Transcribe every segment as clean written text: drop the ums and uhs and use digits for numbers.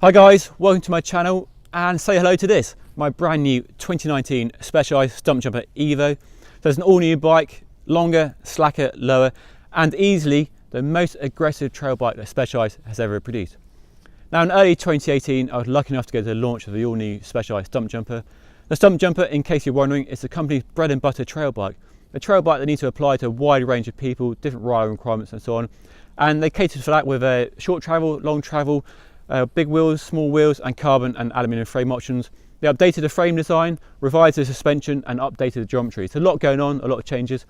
Hi guys, welcome to my channel and say hello to this, my brand new 2019 Specialized Stumpjumper Evo. So it's an all new bike, longer, slacker, lower and easily the most aggressive trail bike that Specialized has ever produced. Now in early 2018 I was lucky enough to go to the launch of the all new Specialized Stumpjumper. The Stumpjumper, in case you're wondering, is the company's bread and butter trail bike. A trail bike that needs to apply to a wide range of people, different rider requirements and so on. And they cater for that with a short travel, long travel, big wheels, small wheels and carbon and aluminium frame options. They updated the frame design, revised the suspension and updated the geometry. So a lot going on, a lot of changes.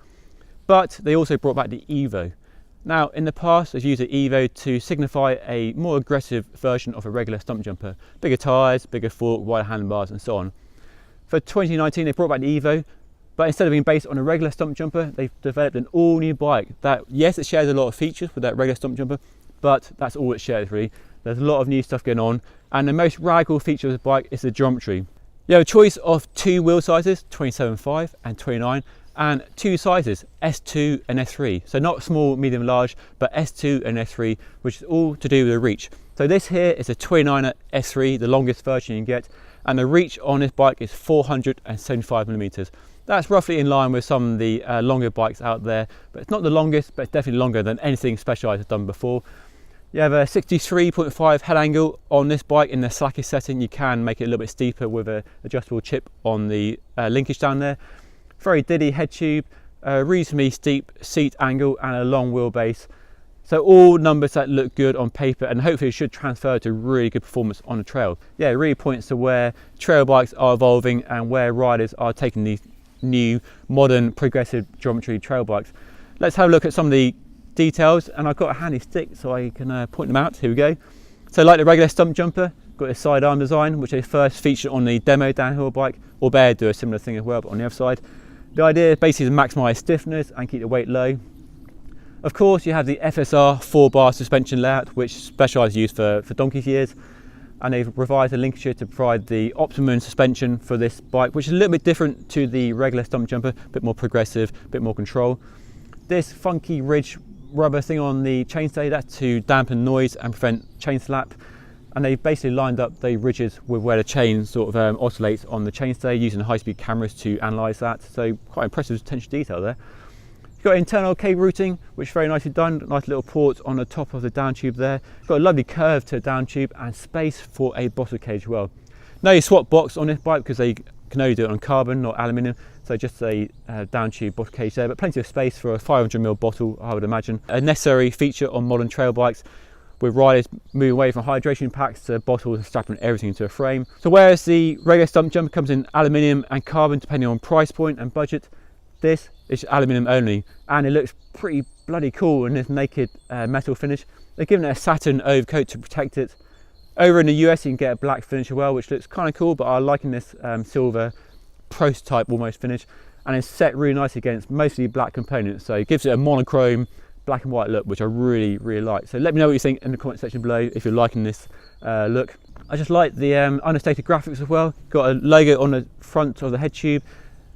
But they also brought back the Evo. Now in the past they've used the Evo to signify a more aggressive version of a regular Stumpjumper. Bigger tyres, bigger fork, wider handlebars and so on. For 2019 they brought back the Evo, but instead of being based on a regular Stumpjumper, they've developed an all new bike that, yes, it shares a lot of features with that regular Stumpjumper, but that's all it shares really. There's a lot of new stuff going on, and the most radical feature of the bike is the geometry. You have a choice of two wheel sizes, 27.5 and 29, and two sizes, S2 and S3. So not small, medium, large, but S2 and S3, which is all to do with the reach. So this here is a 29er S3, the longest version you can get, and the reach on this bike is 475 millimeters. That's roughly in line with some of the longer bikes out there, but it's not the longest, but it's definitely longer than anything Specialized has done before. You have a 63.5 head angle on this bike in the slackest setting. You can make it a little bit steeper with an adjustable chip on the linkage down there. Very diddy head tube, a reasonably steep seat angle and a long wheelbase. So all numbers that look good on paper and hopefully should transfer to really good performance on the trail. Yeah, it really points to where trail bikes are evolving and where riders are taking these new modern progressive geometry trail bikes. Let's have a look at some of the details, and I've got a handy stick so I can point them out. Here we go. So like the regular Stumpjumper, got this sidearm design which they first featured on the demo downhill bike, or Bear do a similar thing as well but on the other side. The idea is basically to maximise stiffness and keep the weight low. Of course you have the FSR 4-bar suspension layout which Specialized used for donkey's years, and they've revised the linkage here to provide the optimum suspension for this bike, which is a little bit different to the regular Stumpjumper, a bit more progressive, a bit more control. This funky ridge rubber thing on the chainstay, that's to dampen noise and prevent chain slap, and they've basically lined up the ridges with where the chain sort of oscillates on the chainstay using high-speed cameras to analyse that. So quite impressive attention to detail there. You've got internal cable routing, which is very nicely done. Nice little port on the top of the down tube there. Got a lovely curve to the down tube and space for a bottle cage as well. No swap box on this bike because they can only do it on carbon, not aluminium. So just a down tube bottle cage there, but plenty of space for a 500ml bottle, I would imagine. A necessary feature on modern trail bikes, with riders moving away from hydration packs to bottles and strapping everything into a frame. So whereas the regular Stumpjumper comes in aluminium and carbon depending on price point and budget, this is aluminium only, and it looks pretty bloody cool in this naked metal finish. They've given it a satin overcoat to protect it. Over in the US you can get a black finish as well, which looks kind of cool, but I'm liking this silver prototype almost finish, and it's set really nice against mostly black components, so it gives it a monochrome black and white look, which I really like. So let me know what you think in the comment section below if you're liking this look. I just like the understated graphics as well. Got a logo on the front of the head tube,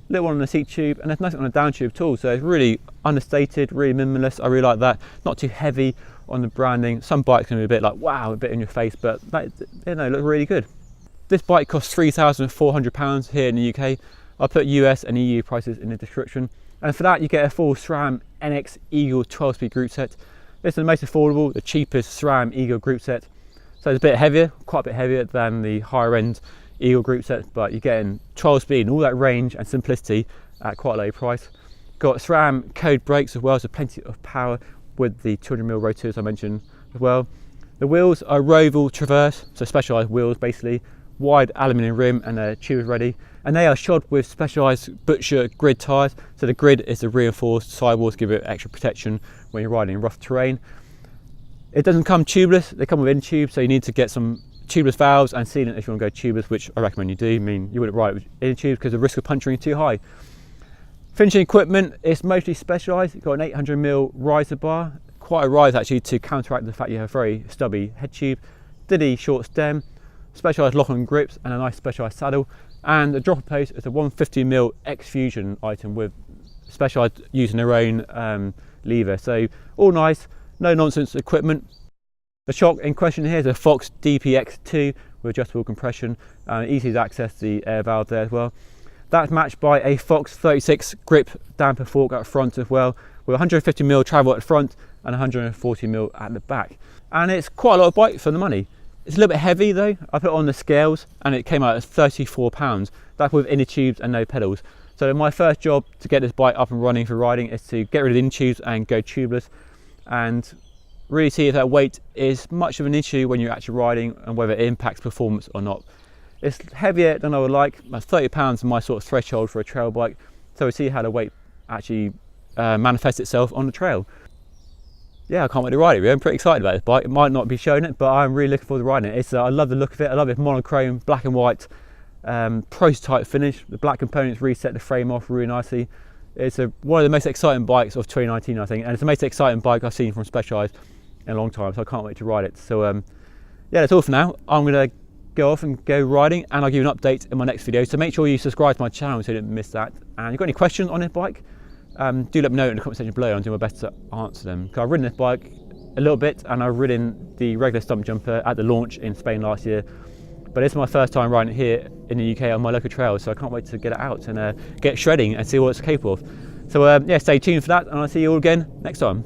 little one on the seat tube, and there's nothing on the down tube at all, so it's really understated, really minimalist. I really like that. Not too heavy on the branding. Some bikes can be a bit like wow, a bit in your face, but that, you know, look really good. This bike costs £3,400 here in the UK. I'll put US and EU prices in the description. And for that you get a full SRAM NX Eagle 12-speed group set. This is the most affordable, the cheapest SRAM Eagle group set. So it's a bit heavier, quite a bit heavier than the higher end Eagle group set, but you're getting 12-speed and all that range and simplicity at quite a low price. Got SRAM code brakes as well, so plenty of power with the 200mm rotors I mentioned as well. The wheels are Roval Traverse, so Specialized wheels basically. Wide aluminium rim and a tube ready, and they are shod with Specialized Butcher grid tyres. So the grid is the reinforced sidewalls, give it extra protection when you're riding in rough terrain. It doesn't come tubeless, they come with in tube, so you need to get some tubeless valves and sealant if you want to go tubeless, which I recommend you do. I mean, you wouldn't ride it with in tubes because the risk of puncturing is too high. Finishing equipment is mostly Specialized. You've got an 800mm riser bar, quite a rise actually to counteract the fact you have a very stubby head tube. Diddy short stem, Specialized lock-on grips and a nice Specialized saddle, and the dropper post is a 150mm X Fusion item with Specialized using their own lever. So all nice, no nonsense equipment. The shock in question here is a Fox DPX2 with adjustable compression, easy to access the air valve there as well. That's matched by a Fox 36 grip damper fork up front as well, with 150mm travel at the front and 140mm at the back. And it's quite a lot of bike for the money. It's a little bit heavy though. I put it on the scales and it came out at 34 pounds. That's with inner tubes and no pedals. So my first job to get this bike up and running for riding is to get rid of the inner tubes and go tubeless, and really see if that weight is much of an issue when you're actually riding and whether it impacts performance or not. It's heavier than I would like. 30 pounds is my sort of threshold for a trail bike. So we'll see how the weight actually manifests itself on the trail. Yeah, I can't wait to ride it really. I'm pretty excited about this bike. It might not be showing it, but I'm really looking forward to riding it. I love the look of it. I love its monochrome, black and white, prototype finish. The black components reset the frame off really nicely. It's one of the most exciting bikes of 2019, I think, and it's the most exciting bike I've seen from Specialized in a long time, so I can't wait to ride it. So yeah, that's all for now. I'm going to go off and go riding, and I'll give you an update in my next video. So make sure you subscribe to my channel so you don't miss that. And if you've got any questions on this bike, do let me know in the comment section below. I'll do my best to answer them. Because I've ridden this bike a little bit, and I've ridden the regular Stumpjumper at the launch in Spain last year. But it's my first time riding it here in the UK on my local trails, so I can't wait to get it out and get shredding and see what it's capable of. So yeah, stay tuned for that, and I'll see you all again next time.